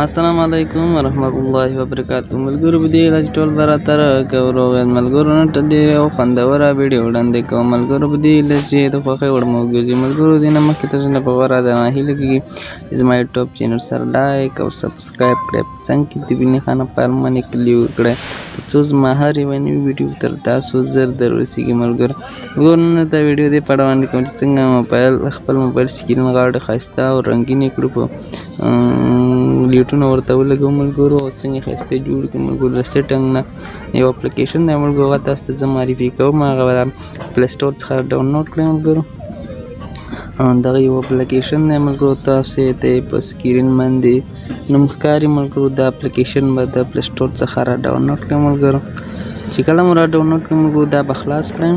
السلام علیکم ورحمت الله وبرکاته. ملګرو په دې لږ ټول براتر کورو ملګرو نن ته ډېره خوندوره ویډیو وړاندې کوم. ملګرو په دې لږ چې د خوښۍ وړ موضوع دي. ملګرو دې نه مخکې تاسو نه په غوره د هیله کېږي زما یوټیوب چینل سره لایک او سبسکرایب کړئ. په څنګ کې د بیني خانه پالمنې کلیک کړئ تر څو زما هر یوه نوې ویډیو تر تاسو زر در ورسېږي. ملګرو نن ته ویډیو دې په اړه وړاندې کوم چې څنګه خپل موبایل سکرین غاړه ښایسته او رنګینې کړو په لیټونه ورته ولګوو ملګرو او څنګه ښایسته جوړ کړو ملګرو. له سیټنګ نه یو اپلیکیشن دی ملګرو هغه تاسو ته زه معرفي کوم. هغه پلی سټور څخه ډاونلوډ کړئ ملګرو. دغه یو اپلیکیشن دی ملګرو تاسو یې ته په سکرین باندې نوم ښکاري ملګرو. دا اپلیکیشن به د پلی سټور څخه را ډاونلوډ کړئ ملګرو. چې کله مو را ډاونلوډ کړئ ملګرو دا به خلاص کړئ.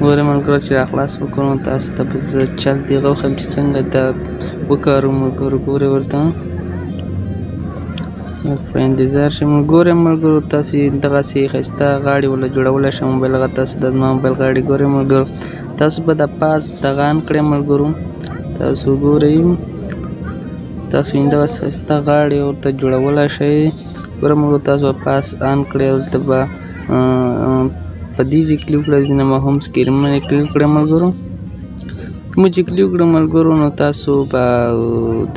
ګورئ ملګرو چې را خلاص وکړو تاسو ته به زه چل دې وښیم چې څنګه دا وکاروو ملګرو. ګورئ ورته په انتظار شئ ګورئ ملګرو. تاسو دغسې ښایسته غاړې ورله جوړولی شئ موبایل هغه تاسو د زما موبایل غاړې ګورئ ملګرو. تاسو به د پاس دغه آن کړئ ملګرو. تاسو ګورئ تاسو دغسې ښایسته غاړې ورته جوړولی شئ. ګورئ ملګرو تاسو به پاس آن کړئ دلته به په دې ځای کلیک کړئ ځینې ما هم سکرین باندې کلیک کړئ ملګرو. کوم چې کلیک کړئ ملګرو نو تاسو به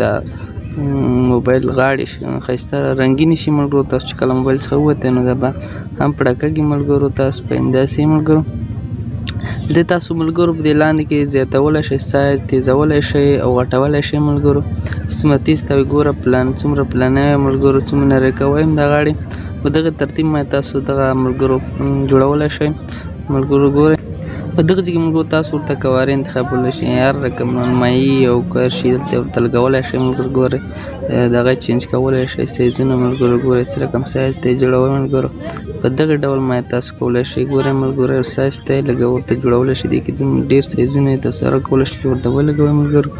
د موبایل غاړې ښایسته رنګینې شي ملګرو. تاسو چې کله موبایل څخه ووتی نو دا به هم پړکږي ملګرو. تاسو به همداسې ملګرو دلته تاسو ملګرو په دې لاندې کې زیاتولی شئ سایز تیزولی شئ او غټولی شئ ملګرو. څومره تیز ته ګوره پلان څومره پلانوی ملګرو څومره نری کوی هم دا غاړې په دغه ترتیب باندې تاسو دغه ملګرو جوړولی شئ ملګرو. ګورئ په دغه ځای کې ملګرو تاسو ورته کوارې انتخابولی شئ هر رقم رنمایي او کار شي دلته ورته لګولی شئ ملګرو. ګورئ دغه چینج کولی شئ سایزونه ملګرو. ګورئ څه رقم سایز ته یې جوړوئ ملګرو. په دغه ډول باندې تاسو کولی شئ. ګورئ ملګرو سایز ته یې لږ ورته جوړولی شئ. دې کې ډېر سایزونه یې تاسو هغه کولی شئ ورته ولګوئ ملګرو.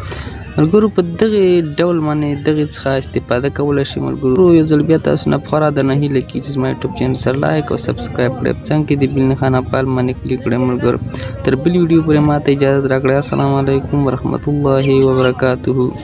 په دغې ډول باندې دغې څخه استفاده کولی شئ ملګرو. یو ځل بیا تاسو نه په خورا درنه هیله کېږي چې زما یوټیوب چینل سره لایک او سبسکرایب کړئ. په څنګ کې د بیل نښانه په آل باندې کلیک کړئ ملګرو. تر بلې ویډیو پورې ما ته اجازه راکړئ. السلام علیکم ورحمت الله وبرکاته.